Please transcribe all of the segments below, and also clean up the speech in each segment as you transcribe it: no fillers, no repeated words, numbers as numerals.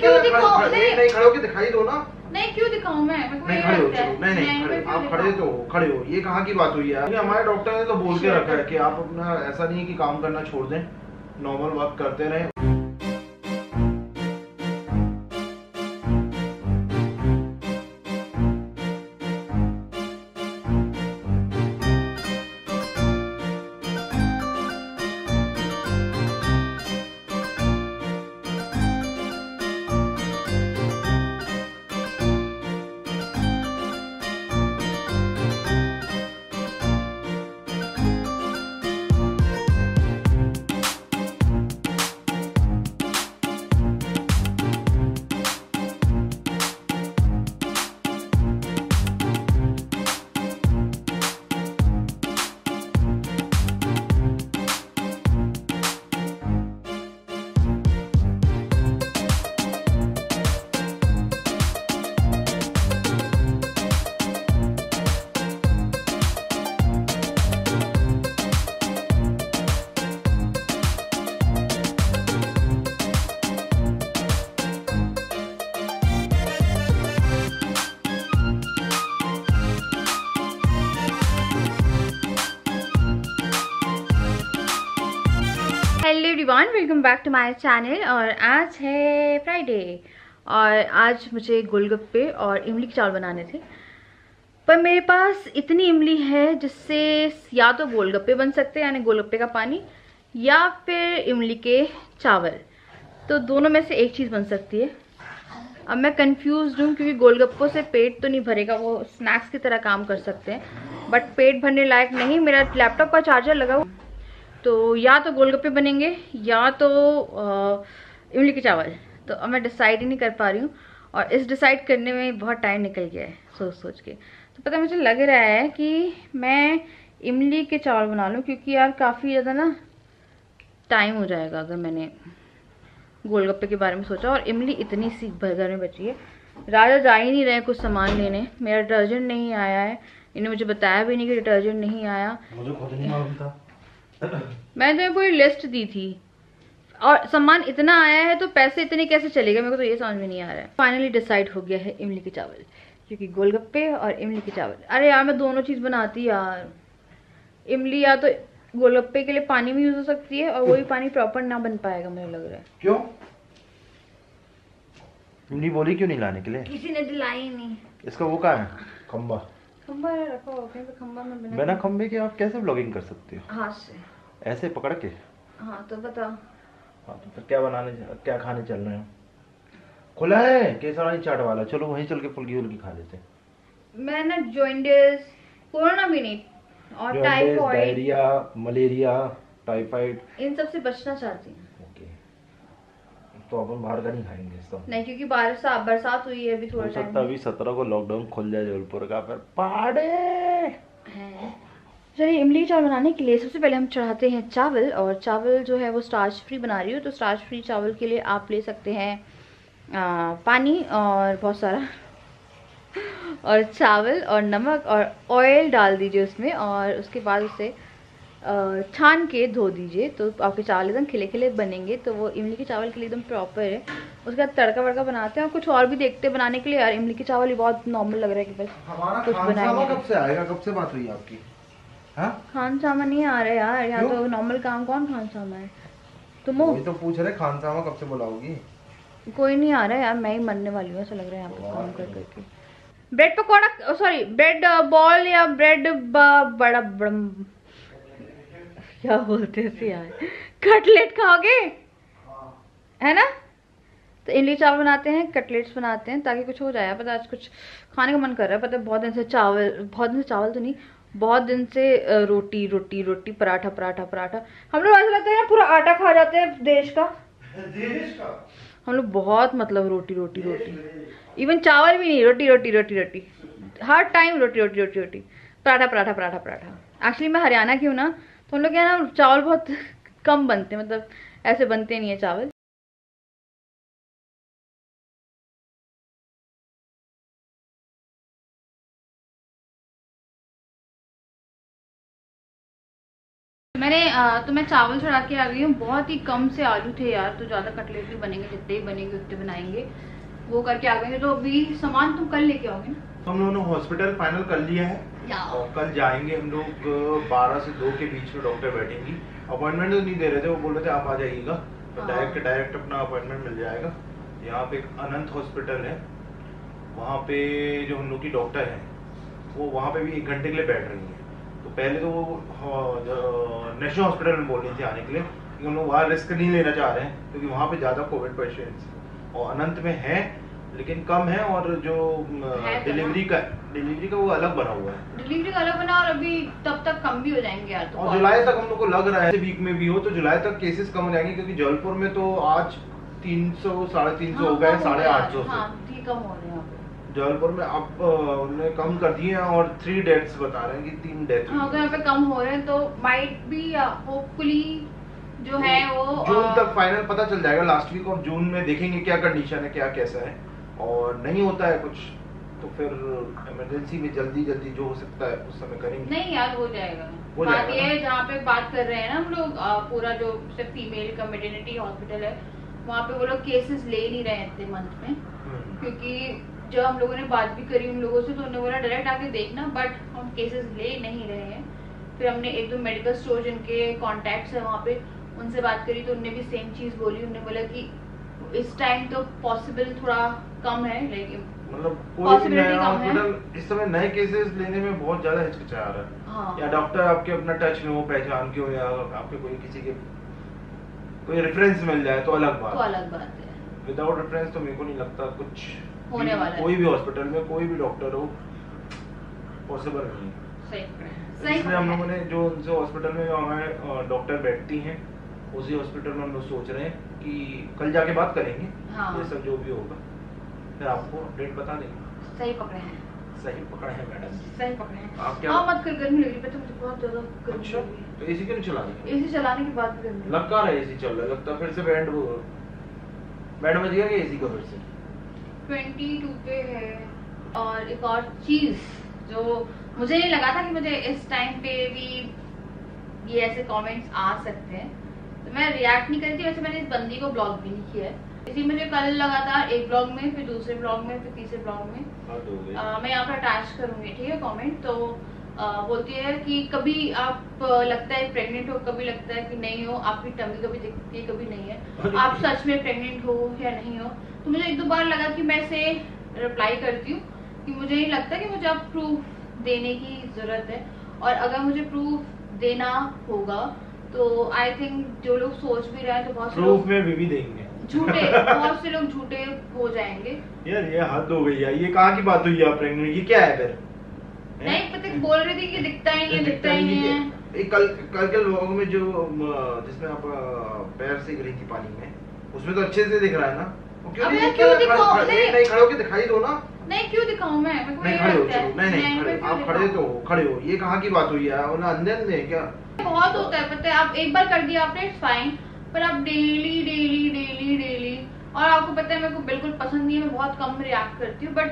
क्यों दिखाऊं? नहीं खड़े होके दिखाई दो ना। नहीं क्यों दिखाऊं मैं? नहीं खड़े हो, चलो नहीं खड़े, आप खड़े हो, ये कहाँ की बात हुई है? हमारे डॉक्टर ने तो बोल के रखा है कि आप अपना ऐसा नहीं है कि काम करना छोड़ दें, नॉर्मल वर्क करते रहें। Hello everyone, welcome back to my channel. और आज है फ्राइडे और आज मुझे गोलगप्पे और इमली के चावल बनाने थे, पर मेरे पास इतनी इमली है जिससे या तो गोलगप्पे बन सकते हैं यानी गोलगप्पे का पानी, या फिर इमली के चावल। तो दोनों में से एक चीज़ बन सकती है। अब मैं कंफ्यूज हूँ क्योंकि गोलगप्पों से पेट तो नहीं भरेगा, वो स्नैक्स की तरह काम कर सकते हैं बट पेट भरने लायक नहीं। मेरा लैपटॉप का चार्जर लगा हुआ, तो या तो गोलगप्पे बनेंगे या तो इमली के चावल। तो अब मैं डिसाइड ही नहीं कर पा रही हूँ और इस डिसाइड करने में बहुत टाइम निकल गया है सोच सोच के। तो पता मुझे लग रहा है कि मैं इमली के चावल बना लूँ, क्योंकि यार काफ़ी ज़्यादा ना टाइम हो जाएगा अगर मैंने गोलगप्पे के बारे में सोचा। और इमली इतनी सी घर में बची है, राजा जा ही नहीं रहे कुछ सामान लेने। मेरा डिटर्जेंट नहीं आया है, इन्हें मुझे बताया भी नहीं कि डिटर्जेंट नहीं आया। मुझे खुद नहीं मालूम था। मैंने तो पूरी लिस्ट दी थी और सामान इतना आया है तो पैसे इतने कैसे चलेगा, मेरे को तो ये समझ में नहीं आ रहा है। फाइनली डिसाइड हो गया है इमली के चावल, क्योंकि गोलगप्पे और इमली के चावल। अरे यार मैं दोनों चीज़ बनाती यार। इमली या तो गोलगप्पे के लिए पानी में यूज हो सकती है और वही पानी प्रॉपर ना बन पाएगा मुझे लग रहा है। क्यों? इमली बोली क्यों नहीं लाने के लिए? किसी ने दिलाई नहीं। इसका वो कहाँ है खंबा? खंबा रखा हो कहीं पे, खंबा में बिना खंबे के आप कैसे ब्लॉगिंग कर सकते हो? हाथ से ऐसे पकड़ के? हाँ तो बता। हाँ तो फिर क्या खाने चल रहे हो? खुला है केसरानी चाट वाला, चलो वहीं चल के फुल्की वुल्की खा लेते हैं। मैं ना जॉइंडिस, कोरोना भी नहीं, और टाइफाइड, डायरिया, मलेरिया, टाइफाइड, इन सब से बचना चाहती हूँ। तो अपन बाहर का नहीं खाएंगे इसका। नहीं, क्योंकि बरसात हुई है अभी थोड़ा टाइम। 17 को लॉकडाउन खुल जाए जबलपुर का, फिर पहाड़े है। चलिए इमली चावल बनाने के लिए सबसे पहले हम चढ़ाते हैं चावल। और चावल जो है वो स्टार्च फ्री बना रही हूँ, तो स्टार्च फ्री चावल के लिए आप ले सकते हैं पानी और बहुत सारा और चावल और नमक और ऑयल डाल दीजिए उसमें, और उसके बाद उसे छान के धो दीजिए। तो आपके चावल एकदम खिले खिले बनेंगे। तो वो इमली के चावल के लिए एकदम प्रॉपर है। उसके बाद तड़का वड़का बनाते हैं और कुछ और भी देखते हैं बनाने के लिए। यार इमली के चावल ही बहुत नॉर्मल लग रहा है कि बस हमारा कुछ बनाएंगे। कब से आएगा? कब से बात हुई आपकी? हाँ खान सामा नहीं आ रहा यार, यहाँ तो नॉर्मल काम। कौन खान सामा है? तुम वही तो पूछ रहे, खान सामा कब से बुलाओगी? कोई नहीं आ रहा है यार, मैं ही मरने वाली हूँ ऐसा लग रहा है यहाँ पे काम कर करके। Bread pakora, sorry bread ball या ब्रेड बड़ा क्या बोलते हैं यार, कटलेट खाओगे है ना? तो इमली चावल बनाते हैं, कटलेट्स बनाते हैं ताकि कुछ हो जाए। पता आज कुछ खाने का मन कर रहा है। पता है बहुत दिन से चावल तो नहीं, बहुत दिन से रोटी रोटी रोटी, पराठा पराठा पराठा। हम लोग ऐसा लगता है ना पूरा आटा खा जाते हैं देश का। हम लोग बहुत मतलब रोटी रोटी रोटी, इवन चावल भी नहीं, रोटी रोटी रोटी रोटी, हर टाइम रोटी रोटी रोटी रोटी, पराठा पराठा पराठा पराठा। एक्चुअली मैं हरियाणा की हूँ ना, तो हम लोग क्या ना चावल बहुत कम बनते हैं, मतलब ऐसे बनते नहीं है चावल। तो मैं चावल चढ़ा के आ गई हूँ। बहुत ही कम से आलू थे यार, तो ज्यादा कटलेट भी बनेंगे, जितने ही बनेंगे उतने बनाएंगे, वो करके आ गए। तो अभी सामान तुम कल लेके आओगे ना? हम लोगों ने हॉस्पिटल फाइनल कर लिया है और कल जाएंगे हम लोग 12 से 2 के बीच में डॉक्टर बैठेंगी। अपॉइंटमेंट तो नहीं दे रहे थे, वो बोल रहे थे आप आ जाइएगा तो डायरेक्ट अपना अपॉइंटमेंट मिल जाएगा। यहाँ पे एक अनंत हॉस्पिटल है, वहाँ पे जो हम लोग की डॉक्टर है वो वहाँ पे भी 1 घंटे के लिए बैठ रही है। तो पहले तो वो नेशनल हॉस्पिटल में बोल रही थी आने के लिए, क्योंकि हम लोग वहाँ रिस्क नहीं लेना चाह रहे हैं, क्योंकि वहाँ पे ज़्यादा कोविड पेशेंट्स और अनंत में है लेकिन कम है। और जो डिलीवरी का वो अलग बना हुआ है, डिलीवरी का अलग बना, और अभी तब तक कम भी हो जाएंगे यार। तो और जुलाई तक हम लोग को लग रहा है वीक में भी हो तो जुलाई तक केसेस कम हो जाएंगे, क्योंकि जबलपुर में तो आज 300 350 हो गए, 850 से कम हो रहे हैं जबलपुर में। अब उन्होंने कम कर दिए हैं और 3 डेथ्स बता रहे हैं कि 3 डेथ। हाँ, अगर यहाँ पे कम हो रहे हैं तो माइट भी होपफुली जो है वो जून तक फाइनल पता चल जाएगा लास्ट वीक, और जून में देखेंगे क्या कंडीशन है, क्या कैसा है। और नहीं होता है कुछ तो फिर इमरजेंसी में जल्दी जो हो सकता है उस समय करेंगे। नहीं यार, हो जाएगा। बात ये है जहाँ पे बात कर रहे हैं ना हम लोग, पूरा जो सिर्फ फीमेल का मेटर्निटी हॉस्पिटल है, वहाँ पे वो लोग केसेस ले नहीं रहे हैं इतने मंथ में, क्योंकि जब हम लोगों ने बात भी करी उन लोगों से तो उन्होंने बोला डायरेक्ट आके देखना, बट हम केसेस ले नहीं रहे हैं। फिर हमने 1-2 मेडिकल स्टोर जिनके कॉन्टेक्ट्स है वहाँ पे उनसे बात करी, तो उन्होंने भी सेम चीज बोली। उन्होंने बोला कि इस टाइम तो पॉसिबल थोड़ा कम है, लेकिन मतलब पॉसिबिलिटी कम है। इस समय नए केसेस लेने में बहुत ज्यादा हिचकिचा रहा है। हाँ। या डॉक्टर आपके अपना टच में हो, पहचान के हो, या आपके कोई किसी के कोई रेफरेंस मिल जाए तो अलग बात है। विदाउट रेफरेंस तो मेरे को नहीं लगता कुछ होने वाला है। कोई भी हॉस्पिटल में कोई भी डॉक्टर हो पॉसिबल नहीं है। इसलिए हम लोगों ने जो उनसे हॉस्पिटल में हमारे डॉक्टर बैठती हैं उसी हॉस्पिटल में हम लोग सोच रहे हैं कि कल जाके बात करेंगे। हाँ। ये सब जो भी होगा फिर आपको अपडेट बता देंगे। सही पकड़े हैं मैडम जी, सही पकड़े हैं। आप क्या मत कर, गर्मी लग रही है, मुझे बहुत ज्यादा गर्मी लग रही है। तो एसी क्यों नहीं चला रही? एसी चलाने के बाद गर्मी लग कहाँ रहा है? एसी चल रहा है, लगता फिर से बैंड बज गया एसी का फिर से 22 पे है। और एक और चीज जो मुझे नहीं लगा था कि मुझे इस टाइम पे भी ये ऐसे कमेंट्स आ सकते हैं, तो मैं रिएक्ट नहीं करती। वैसे मैंने इस बंदी को ब्लॉक भी नहीं किया है, इसी मुझे कल लगातार एक ब्लॉग में, फिर दूसरे ब्लॉग में, फिर तीसरे ब्लॉग में मैं यहाँ पर अटैच करूंगी, ठीक है, कमेंट। तो बोलती है कि कभी आप लगता है प्रेग्नेंट हो, कभी लगता है कि नहीं हो, आपकी टमी कभी दिखती है कभी नहीं है, आप सच में प्रेग्नेंट हो या नहीं हो। तो मुझे 1-2 बार लगा कि मैं इसे रिप्लाई करती हूँ कि मुझे नहीं लगता कि मुझे अब प्रूफ देने की जरूरत है, और अगर मुझे प्रूफ देना होगा तो आई थिंक जो लोग सोच भी रहे हैं तो बहुत प्रूफ में भी देंगे झूठे बहुत से लोग झूठे हो जाएंगे। यार ये हद हो गई यार, ये कहाँ की बात हुई है प्रेग्नेंट? ये क्या है फिर? नहीं पता, बोल रही थी कि दिखता ही नहीं है। कल के लोगों में जो जिसमें आप पैर सेक रही थी पानी में, उसमें तो अच्छे से दिख रहा है ना। क्यों नहीं खड़े होके दिखाई दो ना। नहीं क्यों दिखाऊं मैं? नहीं आप खड़े हो, ये कहाँ की बात हुई है? अंधे क्या बहुत होता है पता है। आप एक बार कर दिया आपने इट्स फाइन, पर आप डेली और आपको पता है मेरे को बिल्कुल पसंद नहीं है, मैं बहुत कम रिएक्ट करती हूँ, बट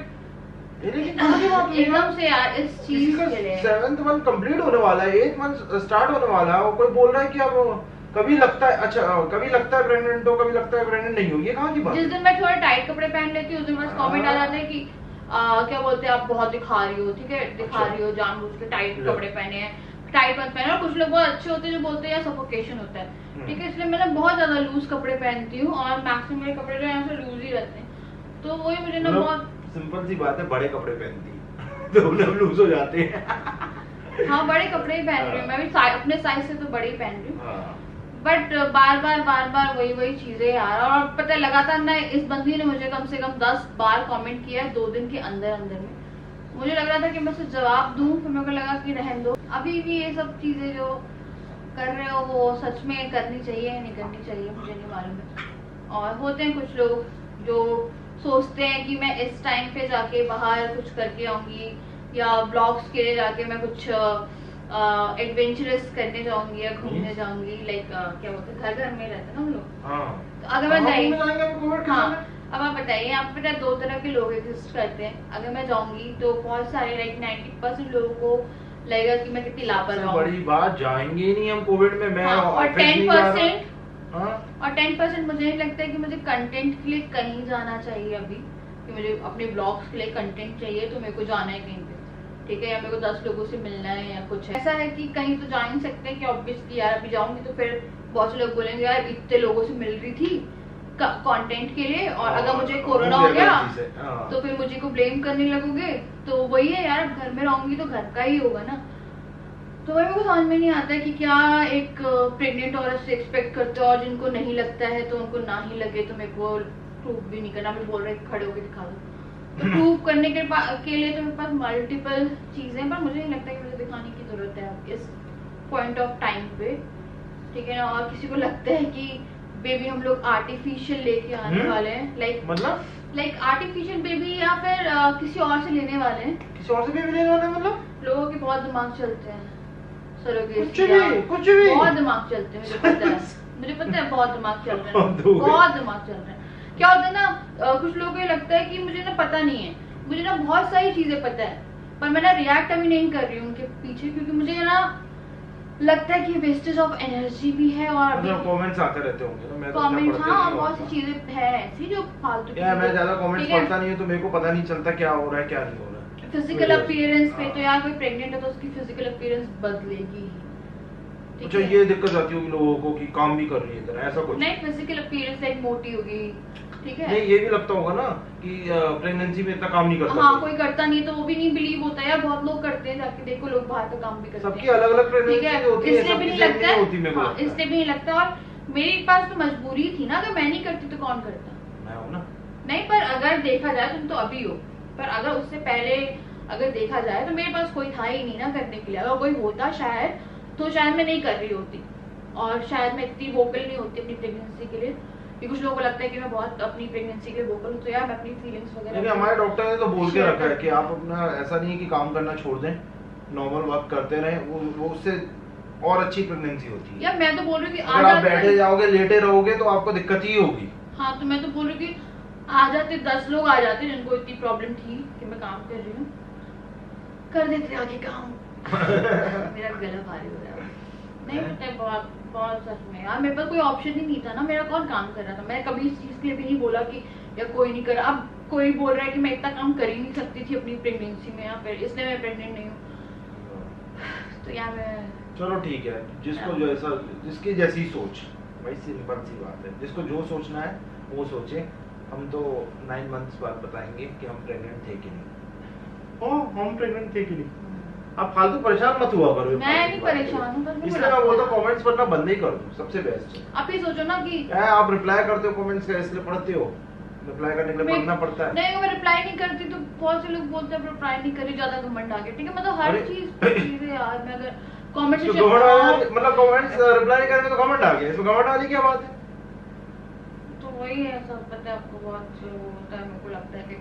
एकदम से यार इस चीज के लिए 7th मंथ कंप्लीट होने वाला है, 8th मंथ स्टार्ट होने वाला है, और कोई बोल रहा है कि अब कभी लगता है कभी लगता है प्रेग्नेंट हो, कभी लगता है प्रेग्नेंट नहीं हो। ये कहाँ की बात? जिस दिन मैं थोड़ा टाइट कपड़े पहन लेती हूँ उस दिन बस कमेंट आ जाता है कि क्या बोलते हैं आप बहुत दिखा रही हो, ठीक है, दिखा रही हो, जानबूझ के टाइट कपड़े पहने हैं, टाइट मत पहने। और कुछ लोग बहुत अच्छे होते हैं जो बोलते हैं यार सफोकेशन होता है, ठीक है, इसलिए मैं बहुत ज्यादा लूज कपड़े पहनती हूँ, और मैक्सिमम मेरे कपड़े जो यहाँ से लूज ही रहते हैं। तो वही मुझे ना बहुत सिंपल सी बात है, बड़े कपड़े पहनती तो उन्हें लूज हो जाते हैं। हाँ बड़े कपड़े ही पहन रही हूँ मैं भी, अपने साइज से तो बड़े ही पहन रही हूँ, बट बार बार वही चीजें यार। और पता है लगातार ना इस बंदी ने मुझे कम से कम 10 बार कमेंट किया है 2 दिन के अंदर में। मुझे लग रहा था कि मैं उसे जवाब दूं, फिर मेरे को लगा कि रहने दो, अभी भी ये सब चीजें जो कर रहे हो वो सच में करनी चाहिए या नहीं करनी चाहिए मुझे नहीं मालूम है। और होते हैं कुछ लोग जो सोचते हैं कि मैं इस टाइम पे जाके बाहर कुछ करके आऊंगी, या ब्लॉग्स के लिए जाके मैं कुछ एडवेंचरस करने जाऊंगी या घूमने जाऊंगी, लाइक क्या बोलते हैं घर में रहते हैं हम लोग। तो अगर मैं अब आप बताइए, आप पता है 2 तरह के लोग एग्जिस्ट करते हैं। अगर मैं जाऊंगी तो बहुत सारे लाइक 90% लोगों को लगेगा कि मैं कितनी लापरवाह हूँ। बड़ी बात, जाएंगे ही नहीं हम कोविड में। मैं और 10% हाँ? और 10% मुझे नहीं लगता है कि मुझे कंटेंट के लिए कहीं जाना चाहिए अभी, कि मुझे अपने ब्लॉग्स के लिए कंटेंट चाहिए तो मेरे को जाना है कहीं पे, ठीक है, या मेरे को 10 लोगों से मिलना है या कुछ ऐसा है कि कहीं तो जा नहीं सकते कि ऑब्वियसली यार अभी जाऊंगी तो फिर बहुत से लोग बोलेंगे यार इतने लोगों से मिल रही थी कंटेंट के लिए, और अगर मुझे कोरोना हो गया तो फिर मुझे को ब्लेम करने लगोगे, तो वही है यार, घर में रहूंगी तो घर का ही होगा ना। तो वही मेरे को समझ में नहीं आता है कि क्या एक प्रेग्नेंट औरत से एक्सपेक्ट करते हो, और जिनको नहीं लगता है तो उनको ना ही लगे तो मेरे को प्रूव भी नहीं करना, मैं बोल रहे खड़े होकर दिखा दो, तो प्रूव करने के लिए तो मेरे पास मल्टीपल चीजें, पर मुझे नहीं लगता कि मुझे दिखाने की जरूरत है इस पॉइंट ऑफ टाइम पे, ठीक है ना। और किसी को लगता है कि बेबी हम लोग आर्टिफिशियल लेके आने वाले हैं, लाइक आर्टिफिशियल बेबी या फिर किसी और से लेने वाले हैं, किसी और से बेबी लेने वाले, मतलब लोगों के बहुत दिमाग चलते हैं, कुछ भी बहुत दिमाग चलते हैं, मुझे पता है बहुत दिमाग चल रहे हैं, बहुत दिमाग चल रहे हैं। क्या होता है ना, कुछ लोगों को लगता है कि मुझे ना पता नहीं है, मुझे ना बहुत सारी चीजें पता है, पर मैं ना रिएक्ट अभी नहीं कर रही हूँ उनके पीछे, क्योंकि मुझे ना लगता है कि वेस्टेज ऑफ एनर्जी भी है, और कमेंट्स आते रहते होंगे ना, मैं तो कमेंट्स, हाँ बहुत सी चीजें है ऐसी जो फालतू की, मैं ज्यादा कमेंट्स पढ़ता नहीं हूँ तो मेरे को पता नहीं चलता क्या हो रहा है क्या नहीं हो रहा है। फिजिकल अपीयरेंस पे तो यार कोई प्रेग्नेंट है तो उसकी फिजिकल अपीयरेंस बदलेगी ही। अच्छा, ये दिक्कत आती होगी लोगों को कि काम भी कर रही है इधर, ऐसा कुछ नहीं, फिजिकल अपीयरेंस लाइक मोटी होगी, ठीक है। नहीं, ये भी लगता होगा ना कि प्रेगनेंसी में इतना काम नहीं करता, हाँ कोई करता नहीं तो वो भी नहीं बिलीव होता है यार, बहुत लोग करते हैं, जाके देखो लोग बाहर का काम भी करते हैं, सबकी अलग अलग प्रेगनेंसी होती है, इसलिए भी नहीं लगता है, इसलिए भी नहीं लगता। और मेरे पास तो मजबूरी थी ना, अगर मैं नहीं करती तो कौन करता, मैं हूँ ना। नहीं, पर अगर देखा जाए तुम तो अभी हो, पर अगर उससे पहले अगर देखा जाए तो मेरे पास कोई था ही नहीं ना करने के लिए, अगर कोई होता शायद तो शायद मैं नहीं कर रही होती, और शायद मैं इतनी वोकल नहीं होती अपनी प्रेगनेंसी के लिए, कि कुछ लोगों को लगता है कि मैं बहुत अपनी प्रेगनेंसी के लिए वोकल हूँ, तो यार मैं अपनी फीलिंग्स वगैरह, लेकिन हमारे डॉक्टर ने तो बोल के रखा है कि आप अपना ऐसा नहीं है कि काम करना छोड़ दें, नॉर्मल वर्क करते रहें, वो उससे और अच्छी प्रेगनेंसी होती है। यार मैं तो बोल रही हूँ कि अगर आप बैठे जाओगे लेटे रहोगे तो आपको दिक्कत ही होगी। हाँ तो मैं तो बोल रही हूँ कि आ जाते 10 लोग आ जाते जिनको इतनी प्रॉब्लम थी कि मैं काम कर रही हूँ, कर देते आगे काम। मेरा गला भारी हो रहा है, नहीं पता, बहुत सच में यार मेरे पास कोई ऑप्शन ही नहीं था ना, मेरा कौन काम कर रहा था, मैं कभी इस चीज के लिए भी नहीं बोला कि या कोई नहीं कर, अब कोई बोल रहा है कि मैं इतना काम कर ही नहीं सकती थी अपनी प्रेगनेंसी में, या फिर इसलिए मैं प्रेग्नेंट नहीं हूँ, तो यार मैं, चलो ठीक है, जिसको जैसा, जिसकी जैसी सोच, भाई सिंपल सी बात है, जिसको जो सोचना है वो सोचे। हम तो 9 मंथ्स बाद बताएंगे कि हम प्रेग्नेंट थे कि नहीं। हम प्रेग्नेंट थे कि नहीं। आप फालतू परेशान मत हुआ करो। मैं नहीं परेशान हूँ, इसलिए मैं बोलता हूँ कमेंट्स पढ़ना बंद ही कर दो, सबसे बेस्ट है। आप ही सोचो ना कि आप रिप्लाई करते हो कमेंट्स का, इसलिए पढ़ते हो, रिप्लाई करने के लिए पढ़ना पड़ता है। नहीं, मैं रिप्लाई नहीं करती तो बहुत से लोग बोलते हैं रिप्लाई नहीं करी, ज्यादा घमंड आ गया, ठीक है, मतलब हर चीज यार, मैं अगर कमेंट मतलब कमेंट्स रिप्लाई नहीं करेंगे तो कमेंट आ गया, इसमें कमेंट वाली क्या बात है? तो वही है, सब पता है आपको, बहुत होता है, मेरे को लगता है कि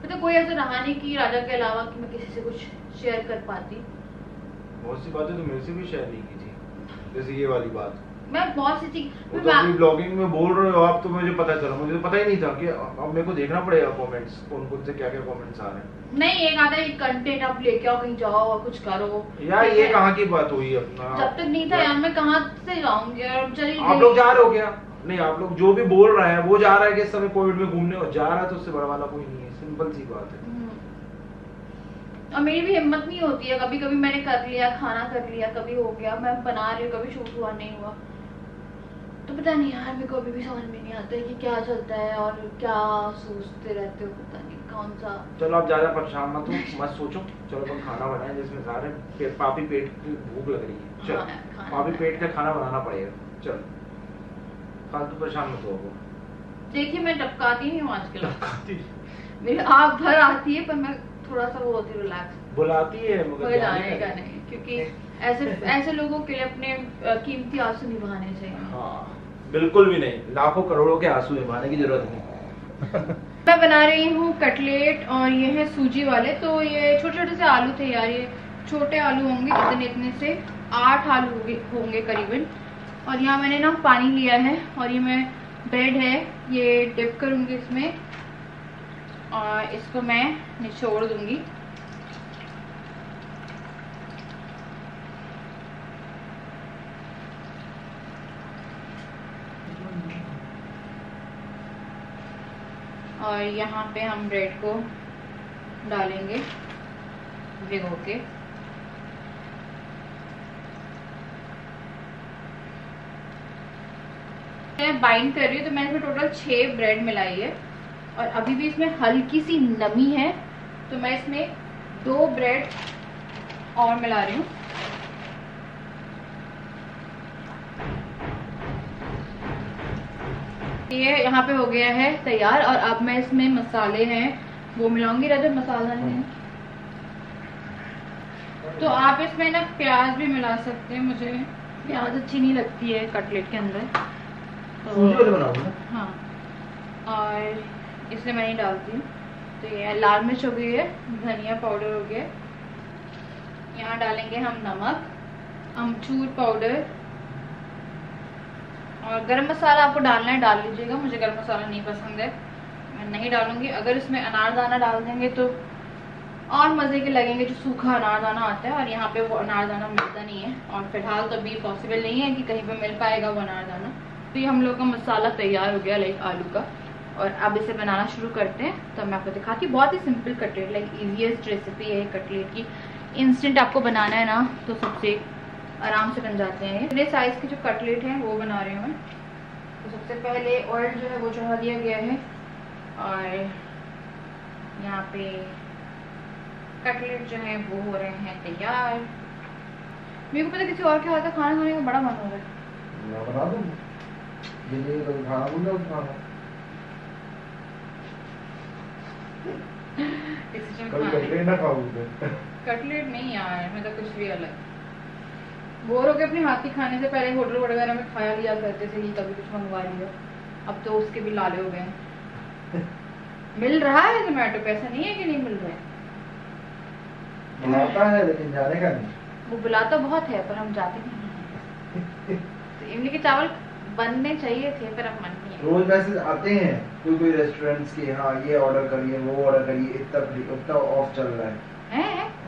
पता कोई ऐसा रहा नहीं कि राजा के अलावा कि मैं किसी से कुछ शेयर कर पाती। बहुत सी बातें तो मेरे से भी शेयर नहीं की थी, जैसे ये वाली बात। मैं बहुत सी चीज, वो तो अपनी ब्लॉगिंग में बोल रहे हो आप, तो मुझे पता चला, मुझे तो पता ही नहीं था कि अब मेरे को देखना पड़ेगा कमेंट्स, कौन कौन से क्या क्या कमेंट्स आ रहे हैं। नहीं, एक आता है कंटेंट आप लेके आओ, कहीं जाओ और कुछ करो यार, ये कहाँ की बात हुई अपना, जब तक नहीं था यार, मैं कहाँ से जाऊंगी यार, चलिए आप लोग जा रहे हो क्या? नहीं, आप लोग जो भी बोल रहे हैं वो जा रहा है कि इस समय कोविड में घूमने जा रहा है, तो उससे बड़ा वाला कोई नहीं है, सिंपल सी बात है। और मेरी भी हिम्मत नहीं होती है, कभी कभी मैंने कर लिया, खाना कर लिया, कभी हो गया, मैं बना रही हूँ, कभी शूट हुआ नहीं हुआ, तो पता नहीं यार, मेरे को अभी भी समझ में नहीं आता है कि क्या चलता है और क्या सोचते रहते हो, पता नहीं कौन सा। चलो आप ज्यादा परेशान मत हो, मत सोचो, चलो तुम खाना बनाए, जिसमें सारे पापी पेट की भूख लग रही है, चलो पापी पेट का खाना बनाना पड़ेगा, चलो फालतू परेशान मत हो। देखिए मैं टपकाती नहीं हूँ आजकल, मेरी आँख भर आती है, पर मैं थोड़ा सा वो होती है रिलैक्स, बुलाती है मगर जाने का नहीं, क्योंकि ऐसे लोगों के लिए अपने कीमती आंसू निभाने चाहिए। हाँ, बिल्कुल भी नहीं, लाखों करोड़ों के आंसू निभाने की जरूरत नहीं। मैं बना रही हूँ कटलेट, और ये है सूजी वाले, तो ये छोटे छोटे से आलू थे यार, ये छोटे आलू होंगे इतने से 8 आलू होंगे करीबन, और यहाँ मैंने ना पानी लिया है, और ये मैं ब्रेड है ये डिप करूंगी इसमें, और इसको मैं निचोड़ दूंगी, और यहाँ पे हम ब्रेड को डालेंगे भिगो के। मैं बाइंड कर रही हूँ तो मैंने इसमें टोटल 6 ब्रेड मिलाई है और अभी भी इसमें हल्की सी नमी है, तो मैं इसमें 2 ब्रेड और मिला रही हूँ। ये यहाँ पे हो गया है तैयार और अब मैं इसमें मसाले हैं वो मिलाऊंगी। राजा मसाला है तो आप इसमें ना प्याज भी मिला सकते हैं, मुझे प्याज अच्छी नहीं लगती है कटलेट के अंदर तो हाँ, और इसलिए मैं नहीं डालती हूँ। तो ये लाल मिर्च हो गई है, धनिया पाउडर हो गया, यहाँ डालेंगे हम नमक, अमचूर पाउडर और गरम मसाला आपको डालना है डाल लीजिएगा। मुझे गरम मसाला नहीं पसंद है, मैं नहीं डालूंगी। अगर इसमें अनारदाना डाल देंगे तो और मजे के लगेंगे, जो सूखा अनारदाना आता है और यहाँ पे वो अनारदाना मिलता नहीं है और फिलहाल तो अभी पॉसिबल नहीं है कि कहीं पे मिल पाएगा वो अनारदाना। तो ये हम लोग का मसाला तैयार हो गया लाइक आलू का, और अब इसे बनाना शुरू करते हैं। तो मैं आपको दिखाती हूँ, बहुत ही simple cutlet, like easiest recipe है कटलेट की। इंस्टेंट आपको बनाना है ना तो सबसे आराम से बन जाते हैं। इतने साइज के जो कटलेट हैं वो बना रही हूँ मैं। तो सबसे पहले ऑयल जो है वो चढ़ा दिया गया है और यहाँ पे कटलेट जो है वो हो रहे हैं तैयार। मेरे को पता किसी और के हाथ का खाना खाने का बड़ा मन हो रहा है। मैं बना दूँ तो खाना बोल खाना कटलेट नहीं यार, मैं तो कुछ भी अलग बोर हो गए। अपने हाथ की खाने से पहले होटल वगैरह में खाया लिया करते थे कि कभी कुछ मंगवा लिया, अब तो उसके भी लाले हो गए। मिल रहा है जोमेटो पे, ऐसा नहीं है कि नहीं मिल रहा है, बुलाता है लेकिन जाने का नहीं। वो बुलाता बहुत है पर हम जाते नहीं। तो इमली के चावल बनने चाहिए थे पर अब मन नहीं है। रोज मैसेज आते हैं कोई रेस्टोरेंट्स के, हाँ ये ऑर्डर करिए वो ऑर्डर करिए, इतना ऑफ चल रहा है।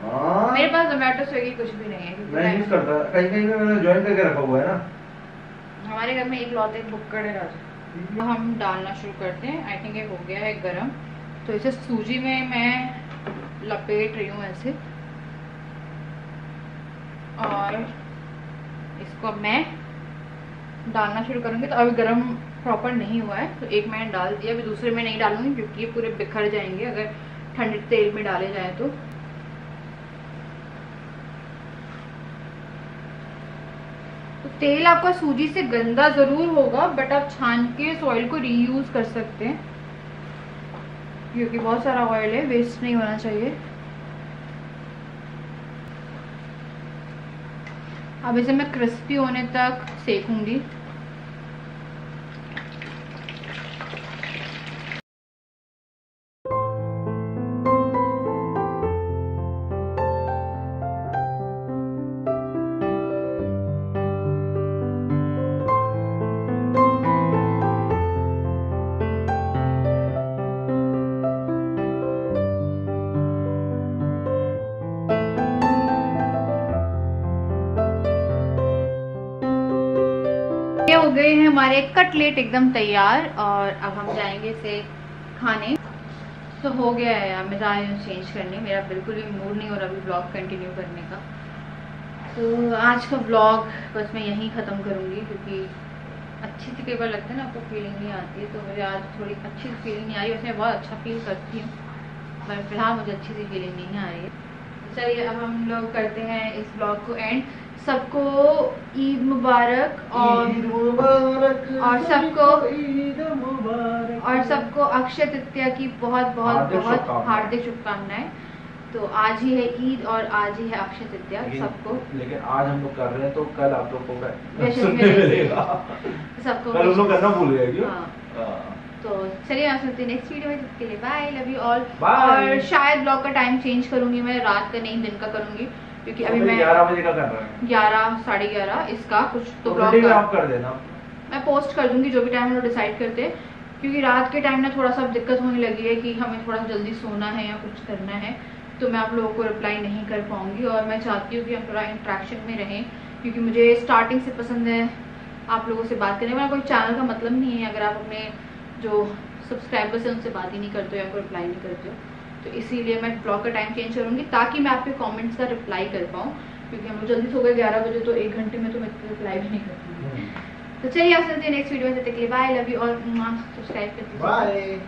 हाँ मेरे पास जोमेटो स्विगी कुछ भी नहीं है। मैं यूज करता, कहीं कहीं पे मैंने ज्वाइन करके रखा हुआ है ना। हमारे घर में एक लौते बुक्कड़ है राजा। तो हम डालना शुरू करते हैं। आई थिंक ये हो गया है गरम, तो इसे सूजी में मैं लपेट रही हूँ ऐसे, और इसको मैं डालना शुरू करूंगी। तो अभी गरम प्रॉपर नहीं हुआ है तो एक मैंने डाल दिया, अभी दूसरे में नहीं डालूंगी क्योंकि ये पूरे बिखर जाएंगे अगर ठंडे तेल में डाले जाए तो। तेल आपका सूजी से गंदा जरूर होगा बट आप छान के इस ऑयल को रीयूज कर सकते हैं क्योंकि बहुत सारा ऑयल है, वेस्ट नहीं होना चाहिए। अब इसे मैं क्रिस्पी होने तक सेकूंगी। हो गए हैं हमारे कटलेट एकदम तैयार और अब हम जाएंगे इसे खाने। तो हो गया है यार, मिजाज चेंज करने, मेरा बिल्कुल भी मूड नहीं हो रहा अभी ब्लॉग कंटिन्यू करने का। तो आज का ब्लॉग बस मैं यहीं ख़त्म करूँगी क्योंकि अच्छी सी कई बार लगता है ना आपको फीलिंग नहीं आती है, तो मुझे आज थोड़ी अच्छी सी फीलिंग नहीं आ रही। वैसे मैं बहुत अच्छा फील करती हूँ पर फिलहाल मुझे अच्छी सी फीलिंग नहीं आ रही है। चलिए अब हम लोग करते हैं इस ब्लॉग को एंड। सबको ईद मुबारक और सबको अक्षय तृतीया की बहुत बहुत बहुत हार्दिक शुभकामनाएं। तो आज ही है ईद और आज ही है अक्षय तृतीया सबको। लेकिन आज हम लोग कर रहे हैं तो कल आप लोग को मिलेगा। सबको कल हम लोग करना भूल गए। तो चलिए आप मिलते हैं नेक्स्ट वीडियो में, तब के लिए बाय, लव यू ऑल। और शायद ब्लॉग का टाइम चेंज करूंगी, मैं रात का नहीं दिन का करूंगी क्योंकि अभी मैं 11 बजे का कर रहा हूं, 11 साढ़े 11 इसका कुछ तो ब्लॉग कर देना, मैं पोस्ट कर दूंगी जो भी टाइम हम लोग डिसाइड करते हैं। क्योंकि रात के टाइम ना थोड़ा सा दिक्कत होने लगी है कि हमें थोड़ा जल्दी सोना है या कुछ करना है, तो मैं आप लोगों को रिप्लाई नहीं कर पाऊंगी। और मैं चाहती हूँ कि हम थोड़ा इंट्रैक्शन में रहें क्योंकि मुझे स्टार्टिंग से पसंद है आप लोगों से बात करने वाला। कोई चैनल का मतलब नहीं है, अगर आप अपने जो सब्सक्राइबर्स हैं उनसे बात ही नहीं करते हो या कोई रिप्लाई नहीं करते हो, तो इसीलिए मैं ब्लॉग का टाइम चेंज करूँगी ताकि मैं आपके कमेंट्स का रिप्लाई कर पाऊँ, क्योंकि हम लोग जल्दी सो गए 11 बजे, तो 1 घंटे में तो मैं रिप्लाई भी नहीं कर पाऊँगी। तो चलिए आप चलते हैं नेक्स्ट वीडियो में, तब तक के लिए बाय, लव यू और सब्सक्राइब कर दीजिए। बाय।